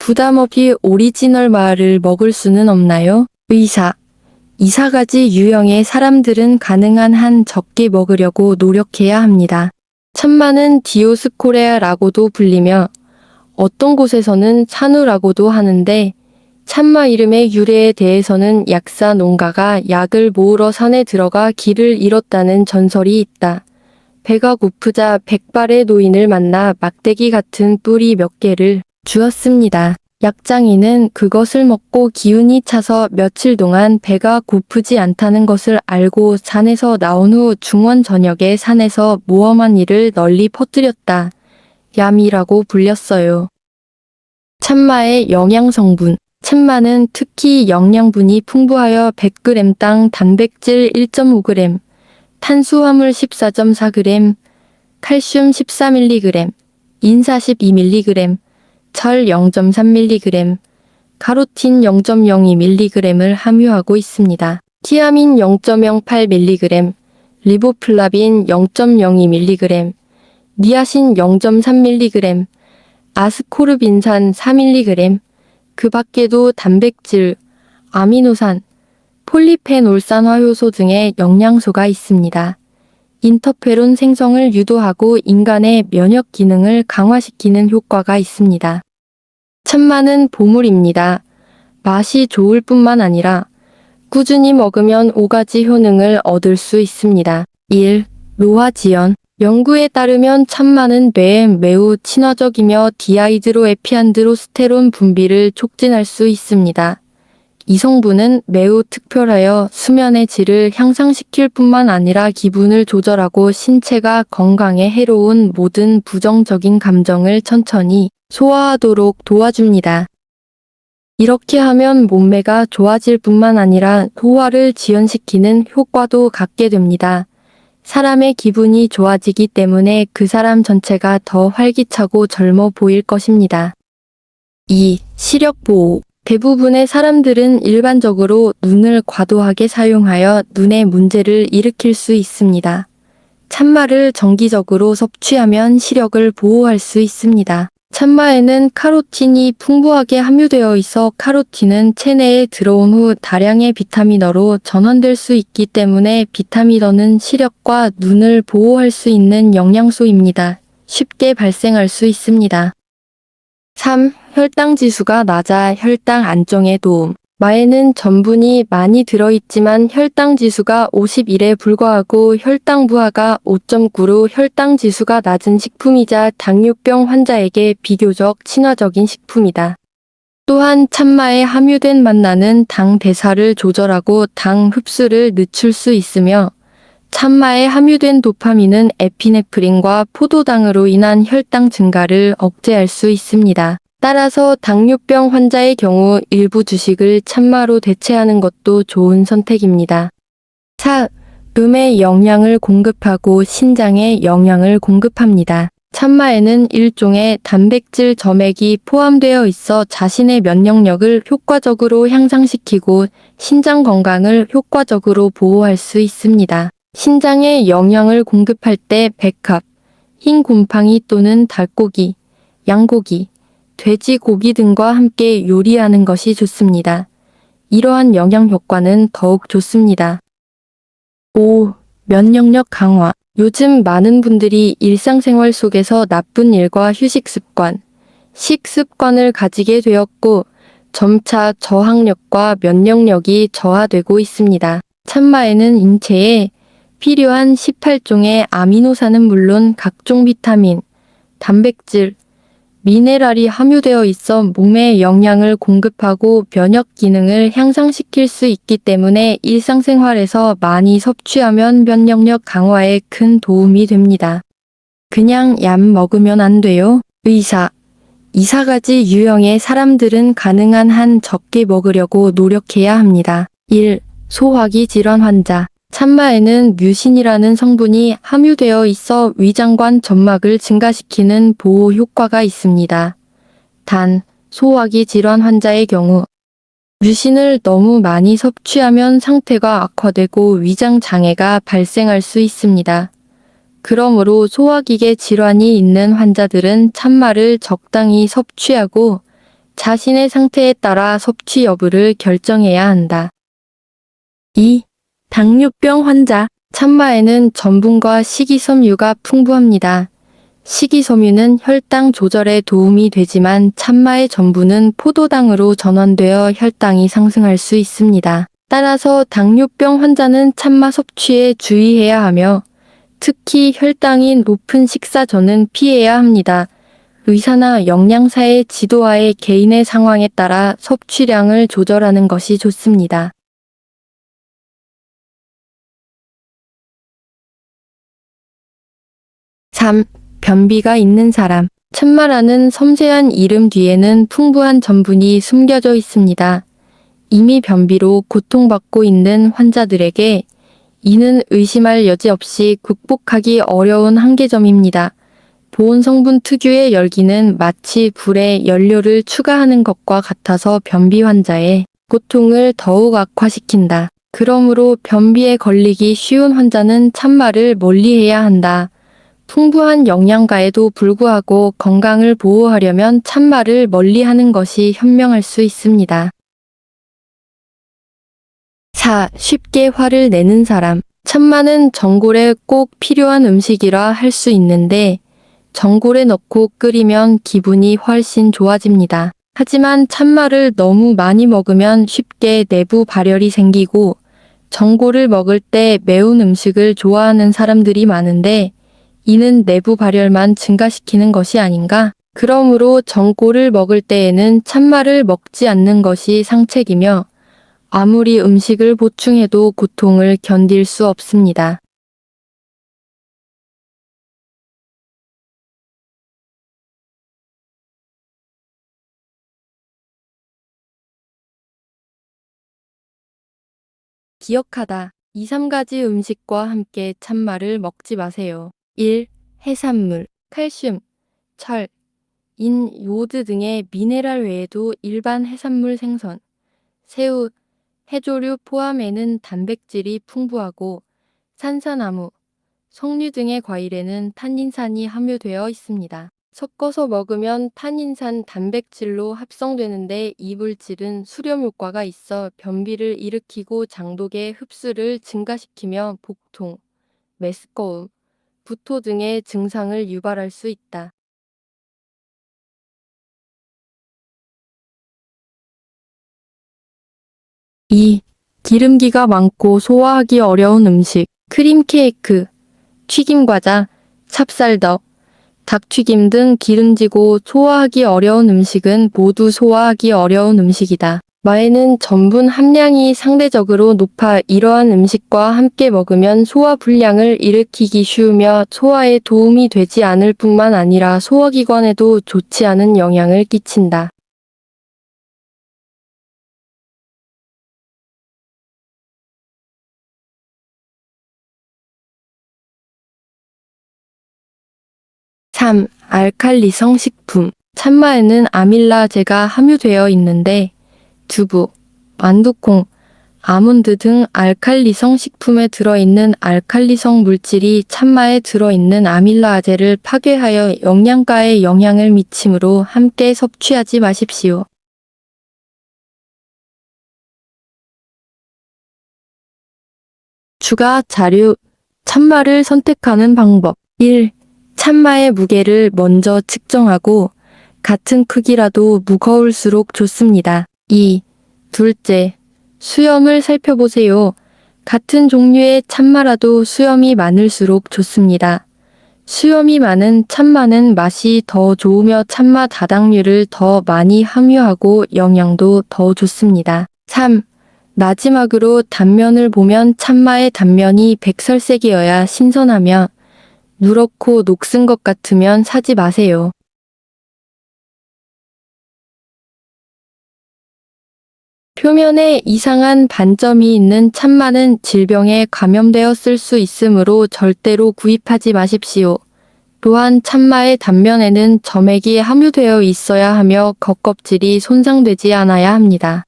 부담 없이 오리지널 말을 먹을 수는 없나요? 의사. 2~4가지 유형의 사람들은 가능한 한 적게 먹으려고 노력해야 합니다. 참마는 디오스코레아라고도 불리며 어떤 곳에서는 산우라고도 하는데 참마 이름의 유래에 대해서는 약사 농가가 약을 모으러 산에 들어가 길을 잃었다는 전설이 있다. 배가 고프자 백발의 노인을 만나 막대기 같은 뿌리 몇 개를 주었습니다. 약장이는 그것을 먹고 기운이 차서 며칠 동안 배가 고프지 않다는 것을 알고 산에서 나온 후 중원 저녁에 산에서 모험한 일을 널리 퍼뜨렸다. 얌이라고 불렸어요. 참마의 영양성분. 참마는 특히 영양분이 풍부하여 100g당 단백질 1.5g, 탄수화물 14.4g, 칼슘 14mg, 인사 12mg, 철 0.3mg, 카로틴 0.02mg을 함유하고 있습니다. 티아민 0.08mg, 리보플라빈 0.02mg, 니아신 0.3mg, 아스코르빈산 4mg, 그 밖에도 단백질, 아미노산, 폴리페놀산 화효소 등의 영양소가 있습니다. 인터페론 생성을 유도하고 인간의 면역 기능을 강화시키는 효과가 있습니다. 참마는 보물입니다. 맛이 좋을 뿐만 아니라 꾸준히 먹으면 5가지 효능을 얻을 수 있습니다. 1. 노화지연. 연구에 따르면 참마는 뇌에 매우 친화적이며 디아이드로에피안드로스테론 분비를 촉진할 수 있습니다. 이 성분은 매우 특별하여 수면의 질을 향상시킬 뿐만 아니라 기분을 조절하고 신체가 건강에 해로운 모든 부정적인 감정을 천천히 소화하도록 도와줍니다. 이렇게 하면 몸매가 좋아질 뿐만 아니라 소화를 지연시키는 효과도 갖게 됩니다. 사람의 기분이 좋아지기 때문에 그 사람 전체가 더 활기차고 젊어 보일 것입니다. 2. 시력 보호. 대부분의 사람들은 일반적으로 눈을 과도하게 사용하여 눈에 문제를 일으킬 수 있습니다. 참마를 정기적으로 섭취하면 시력을 보호할 수 있습니다. 참마에는 카로틴이 풍부하게 함유되어 있어 카로틴은 체내에 들어온 후 다량의 비타민어로 전환될 수 있기 때문에 비타민어는 시력과 눈을 보호할 수 있는 영양소입니다. 쉽게 발생할 수 있습니다. 3. 혈당 지수가 낮아 혈당 안정에 도움. 마에는 전분이 많이 들어있지만 혈당 지수가 51에 불과하고 혈당 부하가 5.9로 혈당 지수가 낮은 식품이자 당뇨병 환자에게 비교적 친화적인 식품이다. 또한 참마에 함유된 만나는 당 대사를 조절하고 당 흡수를 늦출 수 있으며 참마에 함유된 도파민은 에피네프린과 포도당으로 인한 혈당 증가를 억제할 수 있습니다. 따라서 당뇨병 환자의 경우 일부 주식을 참마로 대체하는 것도 좋은 선택입니다. 4. 음에 영양을 공급하고 신장에 영양을 공급합니다. 참마에는 일종의 단백질 점액이 포함되어 있어 자신의 면역력을 효과적으로 향상시키고 신장 건강을 효과적으로 보호할 수 있습니다. 신장에 영양을 공급할 때 백합, 흰 곰팡이 또는 닭고기, 양고기, 돼지고기 등과 함께 요리하는 것이 좋습니다. 이러한 영양 효과는 더욱 좋습니다. 5. 면역력 강화. 요즘 많은 분들이 일상생활 속에서 나쁜 일과 휴식 습관, 식습관을 가지게 되었고 점차 저항력과 면역력이 저하되고 있습니다. 참마에는 인체에 필요한 18종의 아미노산은 물론 각종 비타민, 단백질, 미네랄이 함유되어 있어 몸에 영양을 공급하고 면역 기능을 향상시킬 수 있기 때문에 일상생활에서 많이 섭취하면 면역력 강화에 큰 도움이 됩니다. 그냥 얌 먹으면 안 돼요. 의사. 2~4가지 유형의 사람들은 가능한 한 적게 먹으려고 노력해야 합니다. 1. 소화기 질환 환자. 참마에는 뮤신이라는 성분이 함유되어 있어 위장관 점막을 증가시키는 보호 효과가 있습니다. 단, 소화기 질환 환자의 경우 뮤신을 너무 많이 섭취하면 상태가 악화되고 위장 장애가 발생할 수 있습니다. 그러므로 소화기계 질환이 있는 환자들은 참마를 적당히 섭취하고 자신의 상태에 따라 섭취 여부를 결정해야 한다. 2. 당뇨병 환자. 참마에는 전분과 식이섬유가 풍부합니다. 식이섬유는 혈당 조절에 도움이 되지만 참마의 전분은 포도당으로 전환되어 혈당이 상승할 수 있습니다. 따라서 당뇨병 환자는 참마 섭취에 주의해야 하며 특히 혈당이 높은 식사 전은 피해야 합니다. 의사나 영양사의 지도하에 개인의 상황에 따라 섭취량을 조절하는 것이 좋습니다. 3. 변비가 있는 사람. 참마라는 섬세한 이름 뒤에는 풍부한 전분이 숨겨져 있습니다. 이미 변비로 고통받고 있는 환자들에게 이는 의심할 여지 없이 극복하기 어려운 한계점입니다. 보온 성분 특유의 열기는 마치 불에 연료를 추가하는 것과 같아서 변비 환자의 고통을 더욱 악화시킨다. 그러므로 변비에 걸리기 쉬운 환자는 참마를 멀리해야 한다. 풍부한 영양가에도 불구하고 건강을 보호하려면 참마를 멀리하는 것이 현명할 수 있습니다. 4. 쉽게 화를 내는 사람. 참마는 전골에 꼭 필요한 음식이라 할 수 있는데 전골에 넣고 끓이면 기분이 훨씬 좋아집니다. 하지만 참마를 너무 많이 먹으면 쉽게 내부 발열이 생기고 전골을 먹을 때 매운 음식을 좋아하는 사람들이 많은데 이는 내부 발열만 증가시키는 것이 아닌가? 그러므로 전골을 먹을 때에는 참마를 먹지 않는 것이 상책이며 아무리 음식을 보충해도 고통을 견딜 수 없습니다. 기억하다. 2, 3가지 음식과 함께 참마를 먹지 마세요. 1. 해산물, 칼슘, 철, 인, 요오드 등의 미네랄 외에도 일반 해산물 생선, 새우, 해조류 포함에는 단백질이 풍부하고 산사나무, 석류 등의 과일에는 탄닌산이 함유되어 있습니다. 섞어서 먹으면 탄닌산 단백질로 합성되는데 이 물질은 수렴 효과가 있어 변비를 일으키고 장독의 흡수를 증가시키며 복통, 메스꺼움, 구토 등의 증상을 유발할 수 있다. 2. 기름기가 많고 소화하기 어려운 음식, 크림 케이크, 튀김 과자, 찹쌀떡, 닭튀김 등 기름지고 소화하기 어려운 음식은 모두 소화하기 어려운 음식이다. 마에는 전분 함량이 상대적으로 높아 이러한 음식과 함께 먹으면 소화 불량을 일으키기 쉬우며 소화에 도움이 되지 않을 뿐만 아니라 소화기관에도 좋지 않은 영향을 끼친다. (3) 알칼리성 식품. 참마에는 아밀라제가 함유되어 있는데 두부, 완두콩, 아몬드 등 알칼리성 식품에 들어있는 알칼리성 물질이 참마에 들어있는 아밀라제를 파괴하여 영양가에 영향을 미치므로 함께 섭취하지 마십시오. 추가 자료. 참마를 선택하는 방법. 1. 참마의 무게를 먼저 측정하고 같은 크기라도 무거울수록 좋습니다. 2. 둘째, 수염을 살펴보세요. 같은 종류의 참마라도 수염이 많을수록 좋습니다. 수염이 많은 참마는 맛이 더 좋으며 참마 다당류를 더 많이 함유하고 영양도 더 좋습니다. 3. 마지막으로 단면을 보면 참마의 단면이 백설색이어야 신선하며 누렇고 녹슨 것 같으면 사지 마세요. 표면에 이상한 반점이 있는 참마는 질병에 감염되었을 수 있으므로 절대로 구입하지 마십시오. 또한 참마의 단면에는 점액이 함유되어 있어야 하며 겉껍질이 손상되지 않아야 합니다.